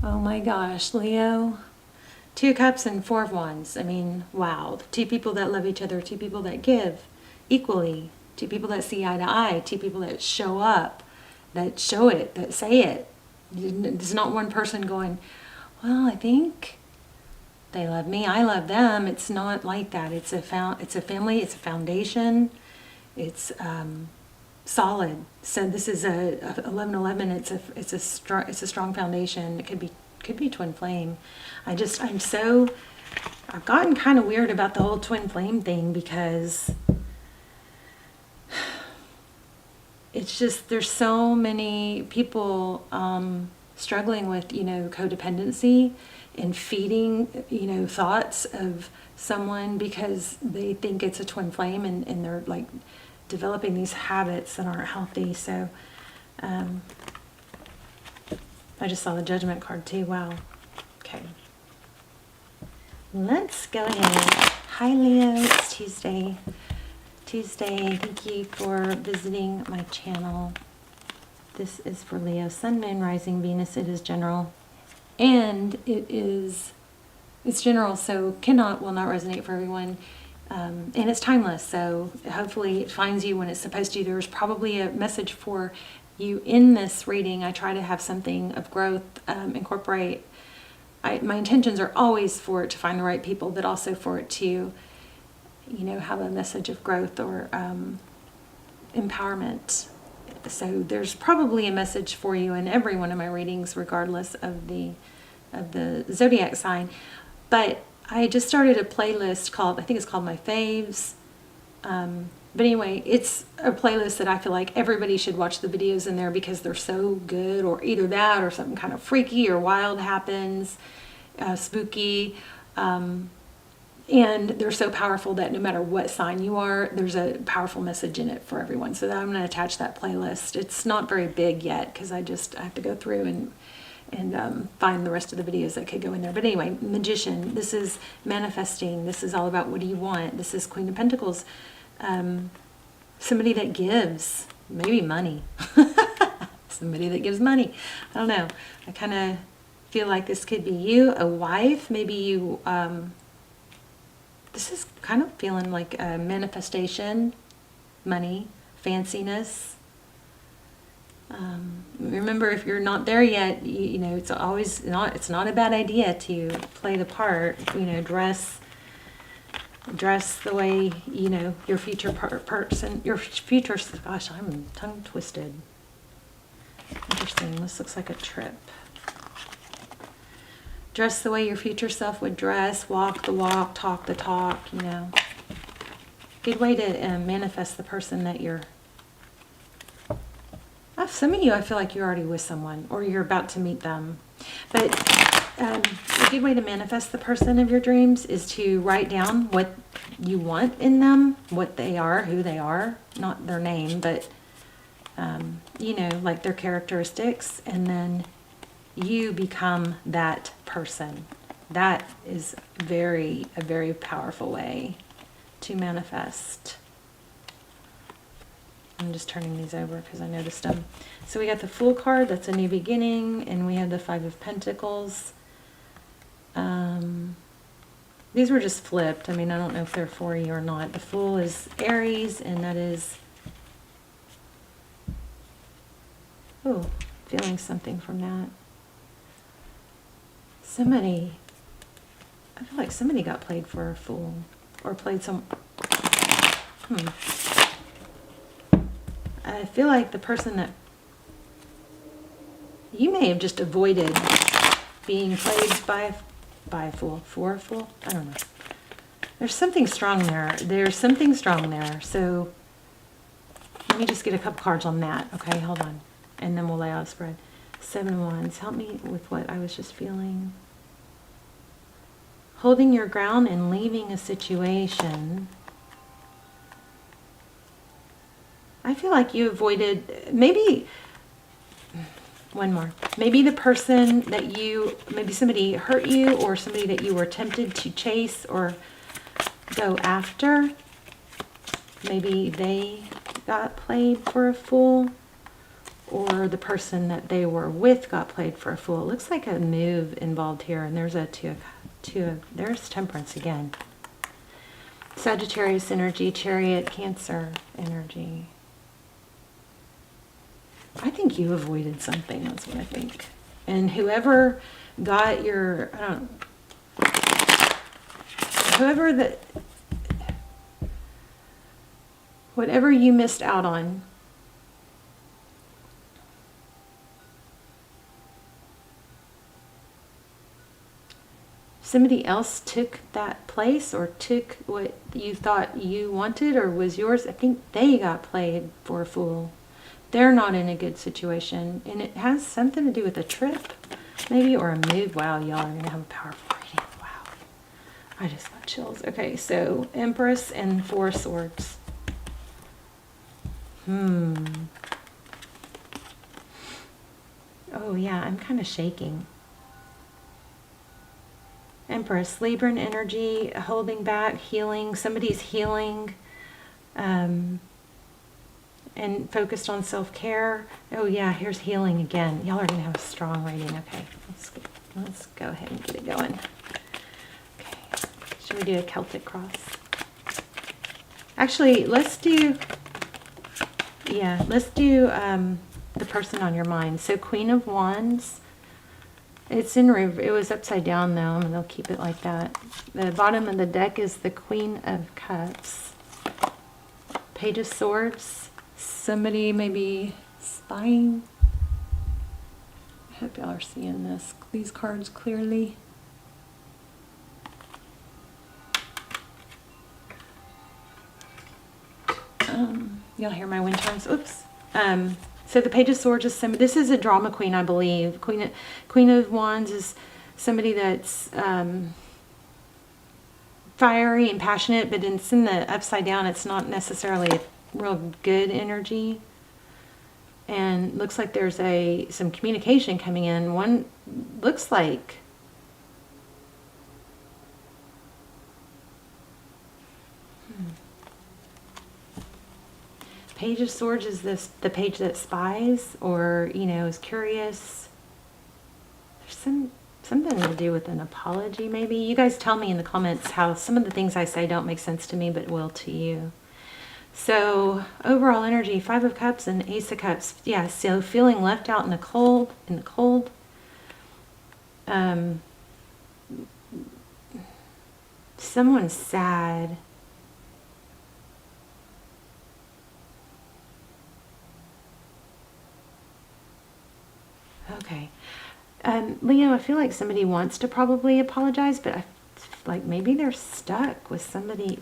Oh my gosh, Leo. 2 cups and 4 of wands. I mean, wow. 2 people that love each other, 2 people that give equally, 2 people that see eye to eye, 2 people that show up, that show it, that say it. There's not one person going, well, I think they love me, I love them. It's not like that. It's a family, it's a foundation. It's solid. So this is a 1111. It's a strong foundation. It could be twin flame. I've gotten kind of weird about the whole twin flame thing because it's just, there's so many people struggling with, codependency and feeding, thoughts of someone because they think it's a twin flame, and they're like developing these habits that aren't healthy. So I just saw the Judgment card too. Wow. Okay. Let's go ahead. Hi Leo, it's Tuesday. Thank you for visiting my channel. This is for Leo, Sun, Moon, Rising, Venus. It is general. And it's general, so will not resonate for everyone. And it's timeless, so hopefully it finds you when it's supposed to. There's probably a message for you in this reading. I try to have something of growth, incorporate. My intentions are always for it to find the right people, but also for it to, have a message of growth or empowerment. So there's probably a message for you in every one of my readings, regardless of the zodiac sign. But I just started a playlist called, I think it's called My Faves. But anyway, it's a playlist that I feel like everybody should watch the videos in there because they're so good, or either that or something kind of freaky or wild happens, spooky. And they're so powerful that no matter what sign you are, there's a powerful message in it for everyone. So I'm going to attach that playlist. It's not very big yet because I have to go through and find the rest of the videos that could go in there. But anyway, Magician, this is manifesting. This is all about what do you want. This is Queen of Pentacles. Somebody that gives, maybe money. Somebody that gives money. I don't know. I kind of feel like this could be you, a wife. Maybe you, this is kind of feeling like a manifestation, money, fanciness. Remember, if you're not there yet, it's not a bad idea to play the part, dress the way, your future gosh, I'm tongue twisted. Interesting. This looks like a trip. Dress the way your future self would dress, walk the walk, talk the talk, Good way to manifest the person that you're. Some of you, I feel like you're already with someone or you're about to meet them. But a good way to manifest the person of your dreams is to write down what you want in them, what they are, who they are, not their name, but, like their characteristics. And then you become that person. That is a very powerful way to manifest. I'm just turning these over because I noticed them. So we got the Fool card, that's a new beginning, and we have the Five of Pentacles. These were just flipped. I mean, I don't know if they're for you or not. The Fool is Aries, and that is, feeling something from that. I feel like somebody got played for a fool, or played some, I feel like the person that, you may have just avoided being played by a fool, for a fool, I don't know. There's something strong there. So let me just get a couple cards on that. Okay, hold on. And then we'll lay out a spread. 7 of Wands. Help me with what I was just feeling. Holding your ground and leaving a situation. I feel like you avoided, maybe, one more. Maybe the person that maybe somebody hurt you, or somebody that you were tempted to chase or go after. Maybe they got played for a fool. or the person that they were with got played for a fool. It looks like a move involved here, and there's there's Temperance again. Sagittarius energy, Chariot, Cancer energy. I think you avoided something, that's what I think. And whoever got your, I don't know, whatever you missed out on, somebody else took that place or took what you thought you wanted or was yours. I think they got played for a fool. They're not in a good situation. And it has something to do with a trip, maybe, or a move. Wow, y'all are going to have a powerful reading. Wow. I just got chills. Okay, so Empress and Four Swords. Oh, yeah, I'm kind of shaking. Empress, Libran energy, holding back, healing. Somebody's healing and focused on self-care. Oh yeah, here's healing again. Y'all are going to have a strong reading. Okay, let's go ahead and get it going. Okay, should we do a Celtic cross? Actually, let's do the person on your mind. So Queen of Wands. It was upside down though, and they'll keep it like that. The bottom of the deck is the Queen of Cups. Page of Swords. Somebody may be spying. I hope y'all are seeing these cards clearly. Y'all hear my wind chimes? Oops. So the Page of Swords is this is a drama queen, I believe. Queen of Wands is somebody that's fiery and passionate, but it's in the upside down. It's not necessarily a real good energy. And looks like there's some communication coming in. One looks like Page of Swords is the page that spies or, is curious. There's something to do with an apology, maybe. You guys tell me in the comments how some of the things I say don't make sense to me, but will to you. So overall energy, Five of Cups and Ace of Cups. Yeah, so feeling left out in the cold. Someone's sad. Okay. Leo, I feel like somebody wants to probably apologize, but I feel like maybe they're stuck with somebody,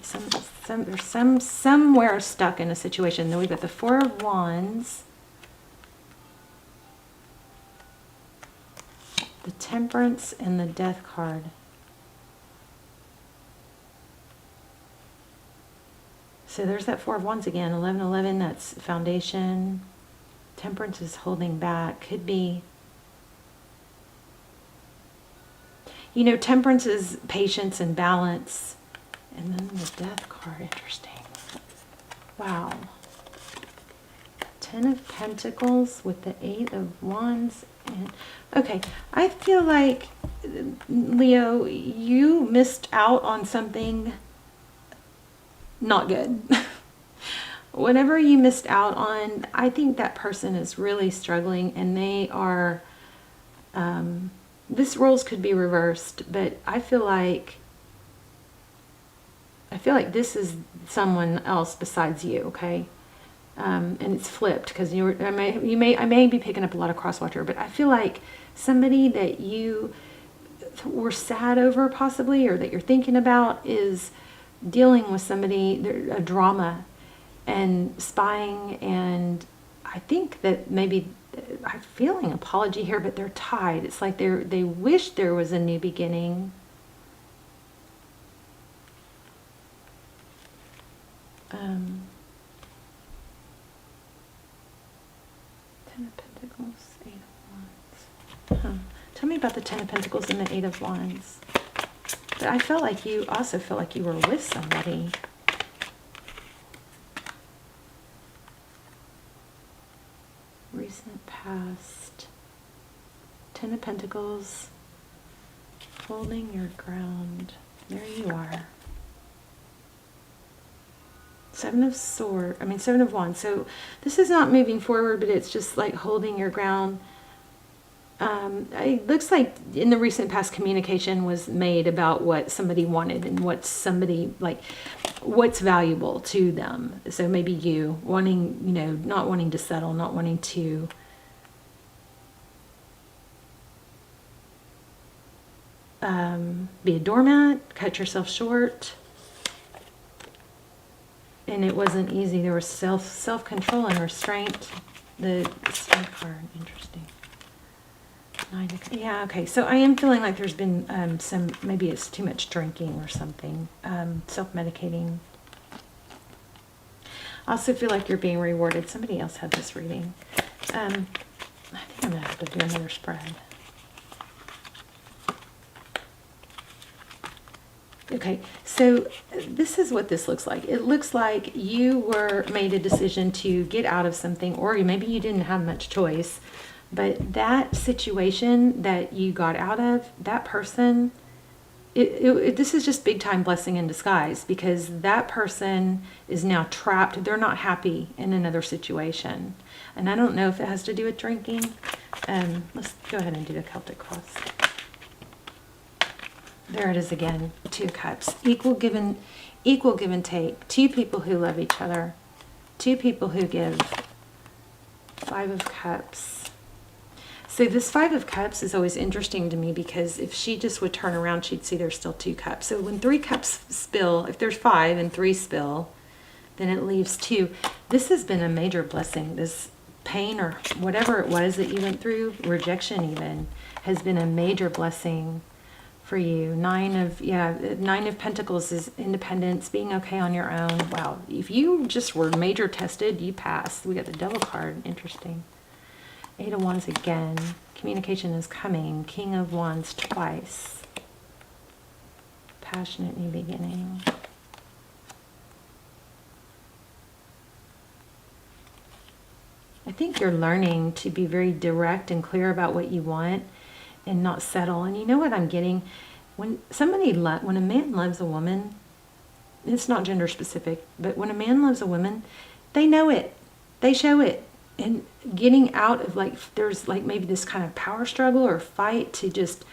they're somewhere stuck in a situation. Then we've got the Four of Wands, the Temperance, and the Death card. So there's that Four of Wands again, 1111, that's foundation. Temperance is holding back, could be. Temperance is patience and balance. And then the Death card, interesting. Wow. Ten of Pentacles with the Eight of Wands. Okay, I feel like, Leo, you missed out on something not good. Whatever you missed out on, I think that person is really struggling, and they are... this roles could be reversed, but I feel like this is someone else besides you, okay? And it's flipped because I may be picking up a lot of crosswatcher, but I feel like somebody that you were sad over possibly, or that you're thinking about, is dealing with somebody, a drama and spying, and I think that maybe I'm feeling apology here, but they're tied. It's like they wish there was a new beginning. Ten of Pentacles, Eight of Wands. Tell me about the Ten of Pentacles and the Eight of Wands. But I felt like you also felt like you were with somebody. Recent past. Ten of Pentacles. Holding your ground. There you are. Seven of Wands. So this is not moving forward, but it's just like holding your ground. It looks like in the recent past communication was made about what somebody wanted and what somebody, like, what's valuable to them. So maybe you wanting, you know, not wanting to settle, not wanting to be a doormat, cut yourself short. And it wasn't easy. There was self-control and restraint. The Star card, interesting. Yeah, okay. So I am feeling like there's been some, maybe it's too much drinking or something. Self-medicating. I also feel like you're being rewarded. Somebody else had this reading. I think I'm going to have to do another spread. Okay, so this is what this looks like. It looks like you made a decision to get out of something, or maybe you didn't have much choice, but that situation that you got out of, that person, this is just big time blessing in disguise, because that person is now trapped. They're not happy in another situation. And I don't know if it has to do with drinking. Let's go ahead and do the Celtic cross. There it is again, Two of Cups. Equal give and take. Two people who love each other. Two people who give. Five of Cups. So this Five of Cups is always interesting to me, because if she just would turn around, she'd see there's still 2 cups. So when 3 cups spill, if there's 5 and 3 spill, then it leaves 2. This has been a major blessing. This pain or whatever it was that you went through, rejection even, has been a major blessing for you. Nine of Pentacles is independence, being okay on your own. Wow, if you just were major tested, you passed. We got the Devil card, interesting. 8 of Wands again, communication is coming. King of Wands twice, passionate new beginning. I think you're learning to be very direct and clear about what you want and not settle. And you know what I'm getting? When a man loves a woman, it's not gender specific, but when a man loves a woman, they know it. They show it. And getting out of, like, there's like maybe this kind of power struggle or fight to just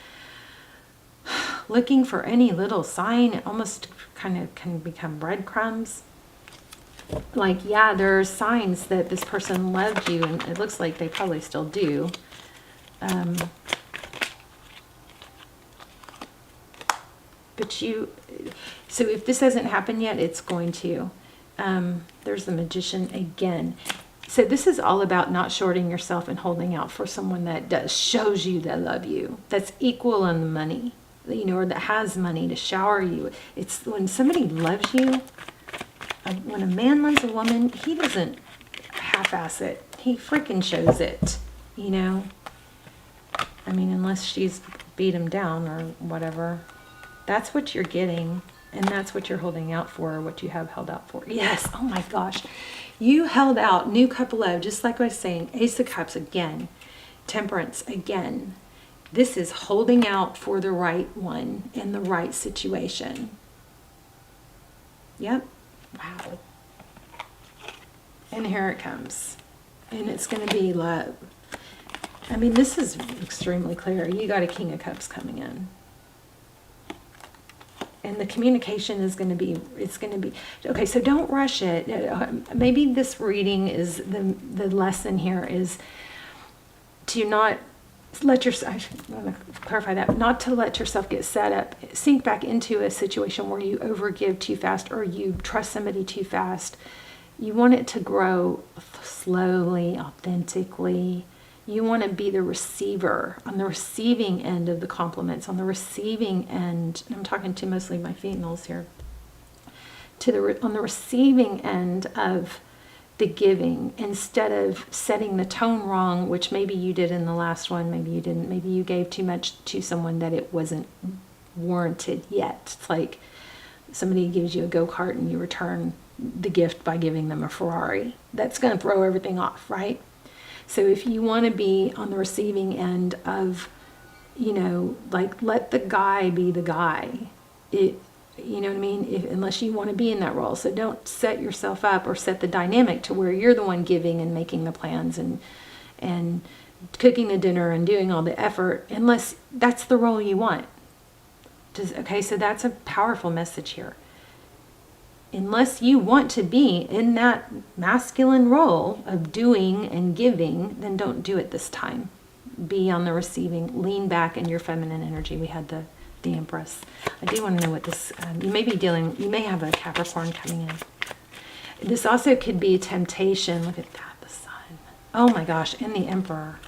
looking for any little sign. It almost kind of can become breadcrumbs. Like, yeah, there are signs that this person loved you, and it looks like they probably still do. So if this hasn't happened yet, it's going to. There's the Magician again. So this is all about not shorting yourself and holding out for someone that shows you they love you, that's equal on the money, you know, or that has money to shower you. It's when somebody loves you, when a man loves a woman, he doesn't half-ass it. He freaking shows it, you know. I mean, unless she's beat him down or whatever. That's what you're getting, and that's what you're holding out for, what you have held out for. Yes, oh my gosh. You held out, new cup of love, just like I was saying. Ace of Cups again. Temperance again. This is holding out for the right one in the right situation. Yep. Wow. And here it comes. And it's going to be love. I mean, this is extremely clear. You got a King of Cups coming in. And the communication is going to be, okay, so don't rush it. Maybe this reading is, the lesson here is to not let yourself, I want to clarify that, not to let yourself get set up, sink back into a situation where you overgive too fast or you trust somebody too fast. You want it to grow slowly, authentically. You want to be the receiver, on the receiving end of the compliments, on the receiving end. I'm talking to mostly my females here. On the receiving end of the giving, instead of setting the tone wrong, which maybe you did in the last one, maybe you didn't. Maybe you gave too much to someone that it wasn't warranted yet. It's like somebody gives you a go-kart and you return the gift by giving them a Ferrari. That's going to throw everything off, right? So if you want to be on the receiving end of, you know, like, let the guy be the guy. You know what I mean? Unless you want to be in that role. So don't set yourself up or set the dynamic to where you're the one giving and making the plans and cooking the dinner and doing all the effort, unless that's the role you want. Okay, so that's a powerful message here. Unless you want to be in that masculine role of doing and giving, then don't do it this time. Be on the receiving, lean back in your feminine energy. We had the Empress. I do want to know what this, you may have a Capricorn coming in. This also could be temptation. Look at that, the Sun. Oh my gosh, and the Emperor.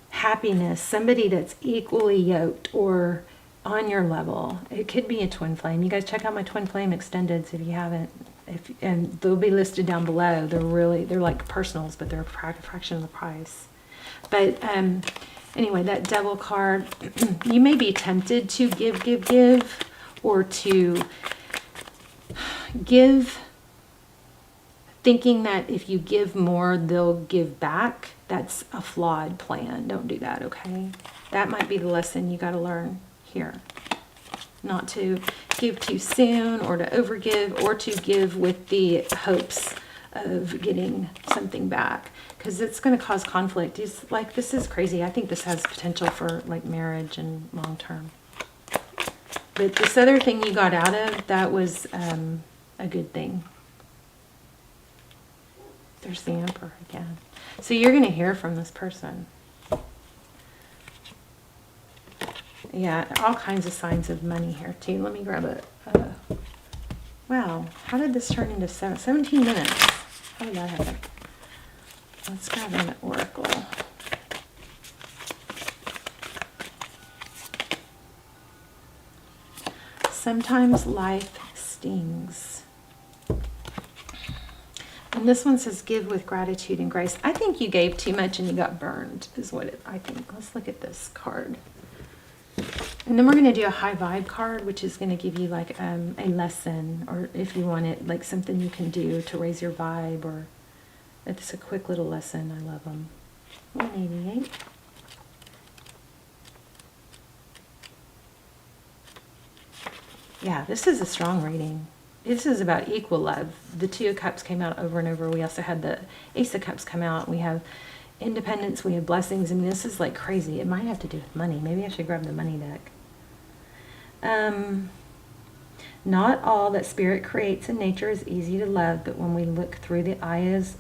Happiness, somebody that's equally yoked or on your level. It could be a twin flame. You guys check out my twin flame extendeds if you haven't. And they'll be listed down below. They're like personals, but they're a fraction of the price. But anyway, that Devil card, you may be tempted to give, or to give thinking that if you give more, they'll give back. That's a flawed plan. Don't do that, okay? That might be the lesson you got to learn here. Not to give too soon, or to overgive, or to give with the hopes of getting something back, because it's going to cause conflict. It's like, this is crazy. I think this has potential for like marriage and long term. But this other thing you got out of, that was a good thing. There's the Emperor again. So you're going to hear from this person. Yeah, all kinds of signs of money here too. Let me grab it. Wow, how did this turn into 17 minutes? How did that happen? Let's grab an oracle. Sometimes life stings. And this one says, give with gratitude and grace. I think you gave too much and you got burned, is what I think. Let's look at this card. And then we're going to do a high vibe card, which is going to give you like a lesson, or if you want it, like something you can do to raise your vibe, or it's a quick little lesson. I love them. 188. Yeah, this is a strong reading. This is about equal love. The Two of Cups came out over and over. We also had the Ace of Cups come out. We have independence. We have blessings. I mean, this is like crazy. It might have to do with money. Maybe I should grab the money deck. Not all that spirit creates in nature is easy to love, but when we look through the eyes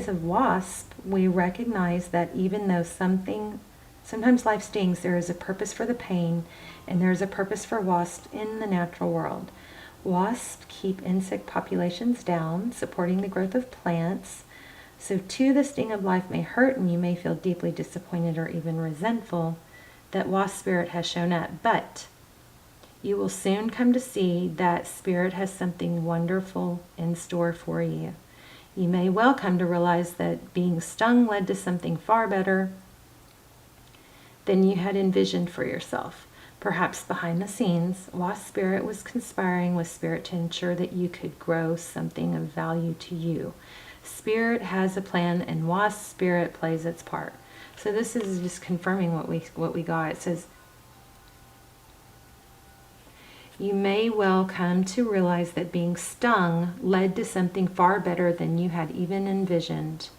of wasp, we recognize that even though sometimes life stings, there is a purpose for the pain, and there is a purpose for wasps in the natural world. Wasps keep insect populations down, supporting the growth of plants. So too, the sting of life may hurt, and you may feel deeply disappointed or even resentful that wasp spirit has shown up. But you will soon come to see that spirit has something wonderful in store for you. You may well come to realize that being stung led to something far better than you had envisioned for yourself. Perhaps behind the scenes, wasp spirit was conspiring with spirit to ensure that you could grow something of value to you. Spirit has a plan, and wasp spirit plays its part. So this is just confirming what we got. It says, you may well come to realize that being stung led to something far better than you had even envisioned.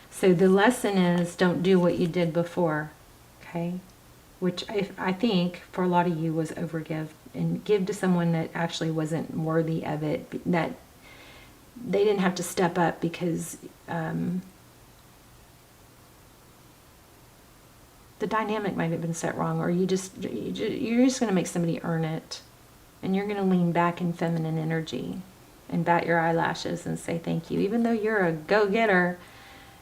So the lesson is, don't do what you did before, okay? Which I think for a lot of you was overgive, and give to someone that actually wasn't worthy of it, that they didn't have to step up because the dynamic might have been set wrong, or you're just going to make somebody earn it. And you're going to lean back in feminine energy and bat your eyelashes and say thank you. Even though you're a go-getter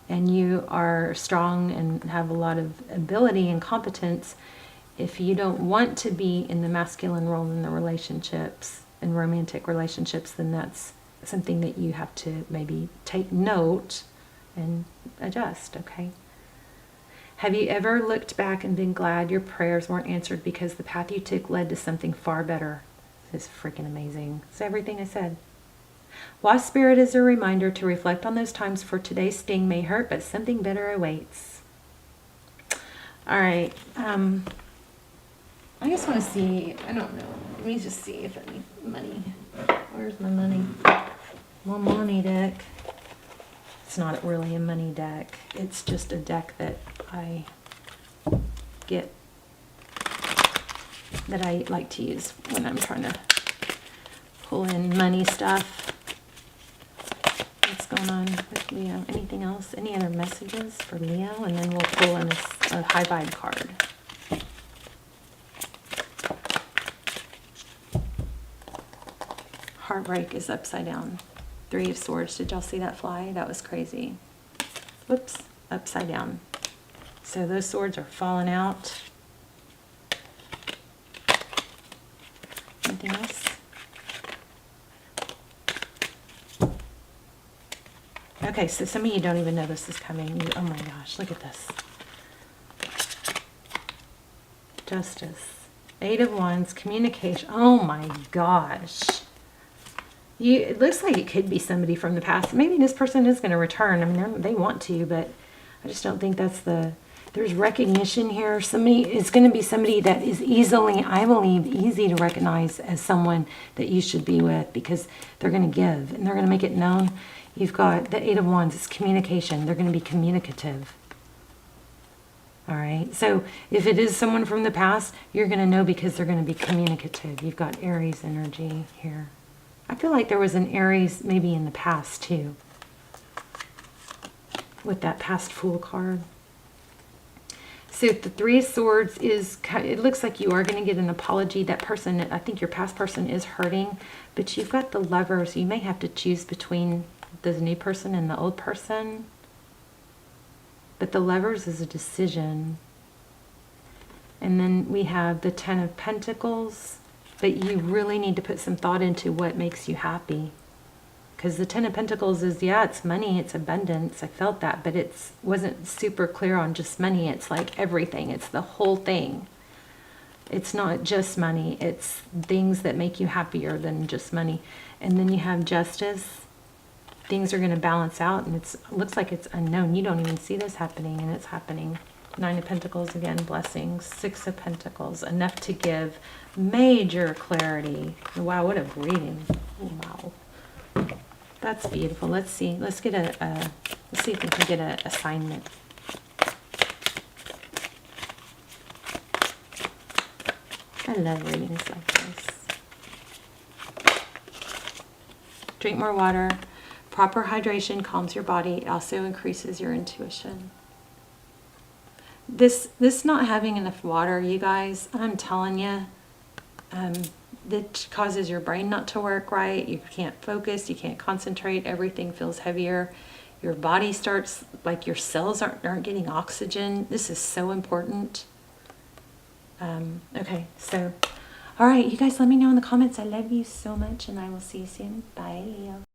and you are strong and have a lot of ability and competence, if you don't want to be in the masculine role in the relationships and romantic relationships, then that's something that you have to maybe take note and adjust, okay? Have you ever looked back and been glad your prayers weren't answered because the path you took led to something far better? This is freaking amazing. It's everything I said. Wasp Spirit is a reminder to reflect on those times, for today's sting may hurt, but something better awaits. All right. I just want to see, I don't know. Let me just see if any money. Where's my money? My money deck. It's not really a money deck. It's just a deck that I get, that I like to use when I'm trying to pull in money stuff. What's going on with Leo? Anything else? Any other messages for Leo? And then we'll pull in a high vibe card. Heartbreak is upside down. 3 of Swords. Did y'all see that fly? That was crazy. Whoops. Upside down. So those swords are falling out. Anything else? Okay, so some of you don't even know this is coming. Oh my gosh, look at this. Justice. 8 of Wands. Communication. Oh my gosh. It looks like it could be somebody from the past. Maybe this person is going to return. I mean, they want to, but I just don't think that's there's recognition here. Somebody is going to be somebody that is easily, I believe, easy to recognize as someone that you should be with, because they're going to give and they're going to make it known. You've got the 8 of Wands. It's communication. They're going to be communicative. All right. So if it is someone from the past, you're going to know because they're going to be communicative. You've got Aries energy here. I feel like there was an Aries maybe in the past too, with that past Fool card. So if the 3 of Swords is, it looks like you are going to get an apology. That person, I think your past person is hurting, but you've got the Lovers. You may have to choose between the new person and the old person. But the Lovers is a decision. And then we have the 10 of Pentacles. But you really need to put some thought into what makes you happy. Because the 10 of Pentacles is, yeah, it's money, it's abundance. I felt that, but it wasn't super clear on just money. It's like everything. It's the whole thing. It's not just money. It's things that make you happier than just money. And then you have Justice. Things are going to balance out, and it looks like it's unknown. You don't even see this happening, and it's happening. 9 of Pentacles again, blessings. 6 of Pentacles, enough to give major clarity. Wow, what a reading. Wow. That's beautiful. Let's see. Let's get let's see if we can get an assignment. I love readings like this. Drink more water. Proper hydration calms your body. It also increases your intuition. This not having enough water, you guys, I'm telling you, that causes your brain not to work right. You can't focus. You can't concentrate. Everything feels heavier. Your body starts, like your cells aren't getting oxygen. This is so important. Okay, so, all right, you guys let me know in the comments. I love you so much, and I will see you soon. Bye, Leo.